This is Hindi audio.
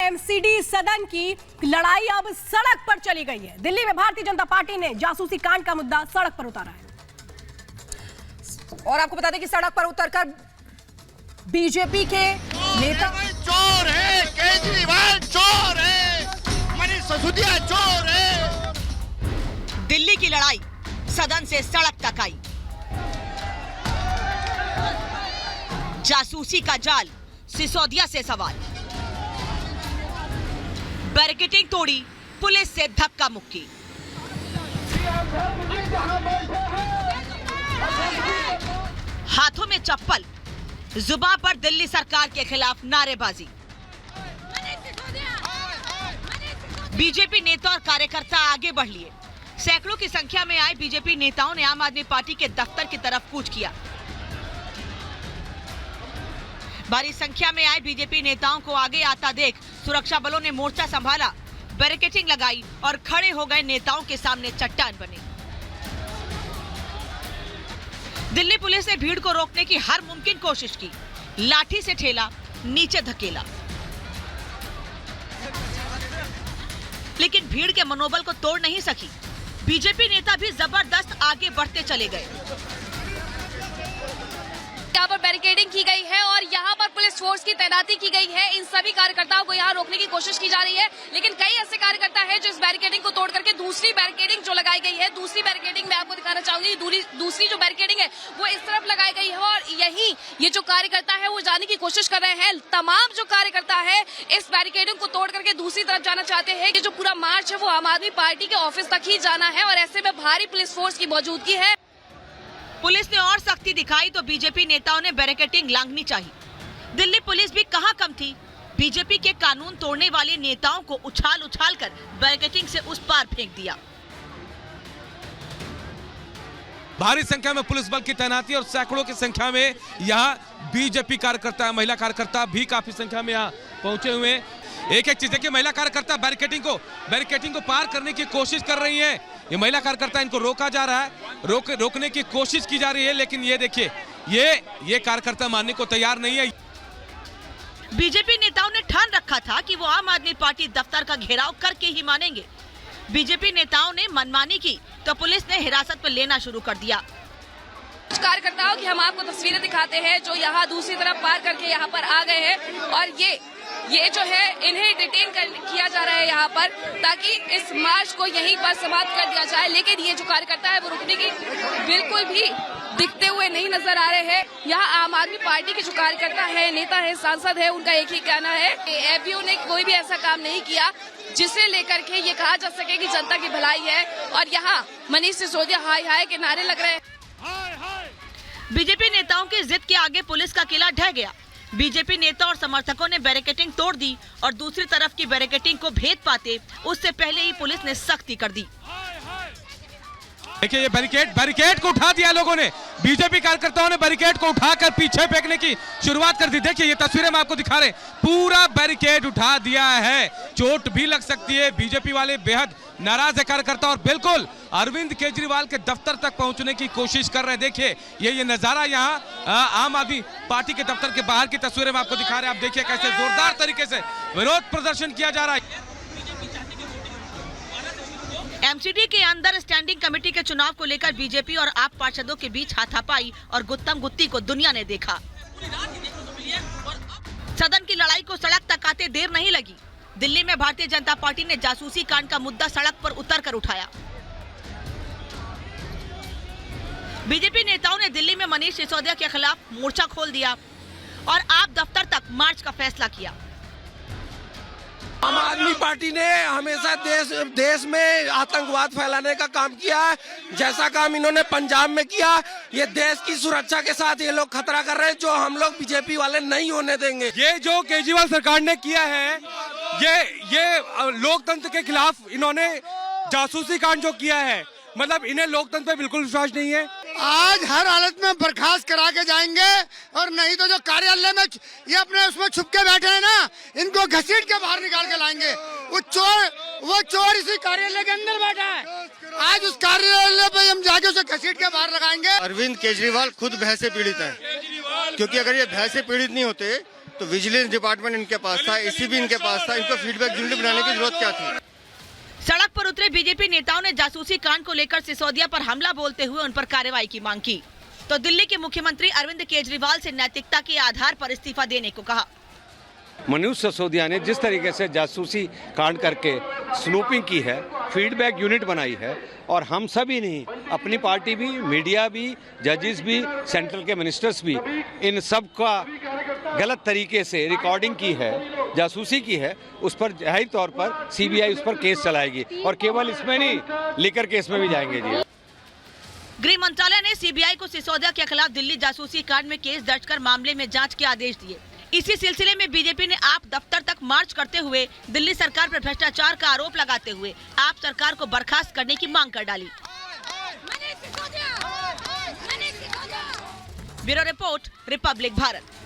एमसीडी सदन की लड़ाई अब सड़क पर चली गई है। दिल्ली में भारतीय जनता पार्टी ने जासूसी कांड का मुद्दा सड़क पर उतारा है और आपको बता दें कि सड़क पर उतरकर बीजेपी के नेता चोर है, केजरीवाल चोर है, मनीष सिसोदिया चोर है। दिल्ली की लड़ाई सदन से सड़क तक आई। जासूसी का जाल, सिसोदिया से सवाल। बैरिकेडिंग तोड़ी, पुलिस से धक्का मुक्की। हाथों में चप्पल, जुबान पर दिल्ली सरकार के खिलाफ नारेबाजी। बीजेपी नेता और कार्यकर्ता आगे बढ़ लिए। सैकड़ों की संख्या में आए बीजेपी नेताओं ने आम आदमी पार्टी के दफ्तर की तरफ कूच किया। भारी संख्या में आए बीजेपी नेताओं को आगे आता देख सुरक्षा बलों ने मोर्चा संभाला, बैरिकेडिंग लगाई और खड़े हो गए नेताओं के सामने चट्टान बने। दिल्ली पुलिस ने भीड़ को रोकने की हर मुमकिन कोशिश की, लाठी से ठेला, नीचे धकेला, लेकिन भीड़ के मनोबल को तोड़ नहीं सकी। बीजेपी नेता भी जबरदस्त आगे बढ़ते चले गए। यहाँ पर बैरिकेडिंग की गई है और यहाँ पर पुलिस फोर्स की तैनाती की गई है। इन सभी कार्यकर्ताओं को यहाँ रोकने की कोशिश की जा रही है, लेकिन कई ऐसे कार्यकर्ता हैं जो इस बैरिकेडिंग को तोड़ करके दूसरी बैरिकेडिंग जो लगाई गई है, दूसरी बैरिकेडिंग मैं आपको दिखाना चाहूंगी। दूसरी जो बैरिकेडिंग है वो इस तरफ लगाई गई है और यही ये जो कार्यकर्ता है वो जाने की कोशिश कर रहे हैं। तमाम जो कार्यकर्ता है इस बैरिकेडिंग को तोड़ करके दूसरी तरफ जाना चाहते हैं। ये जो पूरा मार्च है वो आम आदमी पार्टी के ऑफिस तक ही जाना है और ऐसे में भारी पुलिस फोर्स की मौजूदगी है। पुलिस ने और सख्ती दिखाई तो बीजेपी नेताओं ने बैरिकेडिंग लांघनी चाहिए। दिल्ली पुलिस भी कहां कम थी। बीजेपी के कानून तोड़ने वाले नेताओं को उछाल उछाल कर बैरिकेडिंग से उस पार फेंक दिया। भारी संख्या में पुलिस बल की तैनाती और सैकड़ों की संख्या में यहाँ बीजेपी कार्यकर्ता, महिला कार्यकर्ता भी काफी संख्या में यहाँ पहुंचे हुए हैं। एक एक चीज देखिए, महिला कार्यकर्ता बैरिकेडिंग को पार करने की कोशिश कर रही है। ये महिला कार्यकर्ता, इनको रोका जा रहा है, रोकने की कोशिश की जा रही है, लेकिन ये देखिए ये कार्यकर्ता मानने को तैयार नहीं है। बीजेपी नेताओं ने ठान रखा था कि वो आम आदमी पार्टी दफ्तर का घेराव करके ही मानेंगे। बीजेपी नेताओं ने मनमानी की तो पुलिस ने हिरासत में लेना शुरू कर दिया। कुछ कार्यकर्ताओं की हम आपको तस्वीरें दिखाते हैं जो यहाँ दूसरी तरफ पार करके यहाँ पर आ गए हैं और ये जो है इन्हें डिटेन किया जा रहा है यहाँ पर, ताकि इस मार्च को यहीं पर समाप्त कर दिया जाए। लेकिन ये जो कार्यकर्ता है वो रुकने की बिल्कुल भी दिखते हुए नहीं नजर आ रहे हैं। यहाँ आम आदमी पार्टी के जो कार्यकर्ता है, नेता है, सांसद है, उनका एक ही कहना है कि एबीओ ने कोई भी ऐसा काम नहीं किया जिसे लेकर के ये कहा जा सके कि जनता की भलाई है। और यहाँ मनीष सिसोदिया हाय हाय के नारे लग रहे हैं। बीजेपी नेताओं की जिद के आगे पुलिस का किला ढह गया। बीजेपी नेता और समर्थकों ने बैरिकेडिंग तोड़ दी और दूसरी तरफ की बैरिकेडिंग को भेद पाते उससे पहले ही पुलिस ने सख्ती कर दी। देखिए, ये बैरिकेड को उठा दिया लोगों ने। बीजेपी कार्यकर्ताओं ने बैरिकेड को उठाकर पीछे फेंकने की शुरुआत कर दी। देखिए, ये तस्वीरें मैं आपको दिखा रहे, पूरा बैरिकेड उठा दिया है। चोट भी लग सकती है। बीजेपी वाले बेहद नाराज है कार्यकर्ता और बिल्कुल अरविंद केजरीवाल के दफ्तर तक पहुंचने की कोशिश कर रहे हैं। देखिए, ये नजारा यहाँ आम आदमी पार्टी के दफ्तर के बाहर की तस्वीरें मैं आपको दिखा रहे हैं। आप देखिए कैसे जोरदार तरीके से विरोध प्रदर्शन किया जा रहा है। एमसीडी के अंदर स्टैंडिंग कमेटी के चुनाव को लेकर बीजेपी और आप पार्षदों के बीच हाथापाई और गुत्तम गुत्ती को दुनिया ने देखा। सदन की लड़ाई को सड़क तक आते देर नहीं लगी। दिल्ली में भारतीय जनता पार्टी ने जासूसी कांड का मुद्दा सड़क पर उतरकर उठाया। बीजेपी नेताओं ने दिल्ली में मनीष सिसोदिया के खिलाफ मोर्चा खोल दिया और आप दफ्तर तक मार्च का फैसला किया। आम आदमी पार्टी ने हमेशा देश में आतंकवाद फैलाने का काम किया है। जैसा काम इन्होंने पंजाब में किया, ये देश की सुरक्षा के साथ ये लोग खतरा कर रहे हैं, जो हम लोग बीजेपी वाले नहीं होने देंगे। ये जो केजरीवाल सरकार ने किया है, ये लोकतंत्र के खिलाफ इन्होंने जासूसी कांड जो किया है, मतलब इन्हें लोकतंत्र पे बिल्कुल विश्वास नहीं है। आज हर हालत में बर्खास्त करा के जाएंगे और नहीं तो जो कार्यालय में ये अपने उसमें छुप के बैठे हैं ना, इनको घसीट के बाहर निकाल के लाएंगे। वो चोर इसी कार्यालय के अंदर बैठा है। आज उस कार्यालय पे हम जाके उसे घसीट के बाहर लगाएंगे। अरविंद केजरीवाल खुद भय से पीड़ित है, क्योंकि अगर ये भय से पीड़ित नहीं होते तो विजिलेंस डिपार्टमेंट इनके पास था, एसीबी इनके पास था, इनको फीडबैक यूनिट बनाने की जरूरत क्या थी? सड़क पर उतरे बीजेपी नेताओं ने जासूसी कांड को लेकर सिसोदिया पर हमला बोलते हुए उन पर कार्रवाई की मांग की, तो दिल्ली के मुख्यमंत्री अरविंद केजरीवाल से नैतिकता के आधार पर इस्तीफा देने को कहा। मनोज सिसोदिया ने जिस तरीके से जासूसी कांड करके स्नूपिंग की है, फीडबैक यूनिट बनाई है, और हम सभी नहीं, अपनी पार्टी भी, मीडिया भी, जजेस भी, सेंट्रल के मिनिस्टर्स भी, इन सब का गलत तरीके से रिकॉर्डिंग की है, जासूसी की है, उस पर जाहिर तौर पर सीबीआई उस पर केस चलाएगी, और केवल इसमें नहीं, लीकर केस में भी जाएंगे जी। गृह मंत्रालय ने सीबीआई को सिसोदिया के खिलाफ दिल्ली जासूसी कांड में केस दर्ज कर मामले में जांच के आदेश दिए। इसी सिलसिले में बीजेपी ने आप दफ्तर तक मार्च करते हुए दिल्ली सरकार पर भ्रष्टाचार का आरोप लगाते हुए आप सरकार को बर्खास्त करने की मांग कर डाली। Bureau report, Republic Bharat.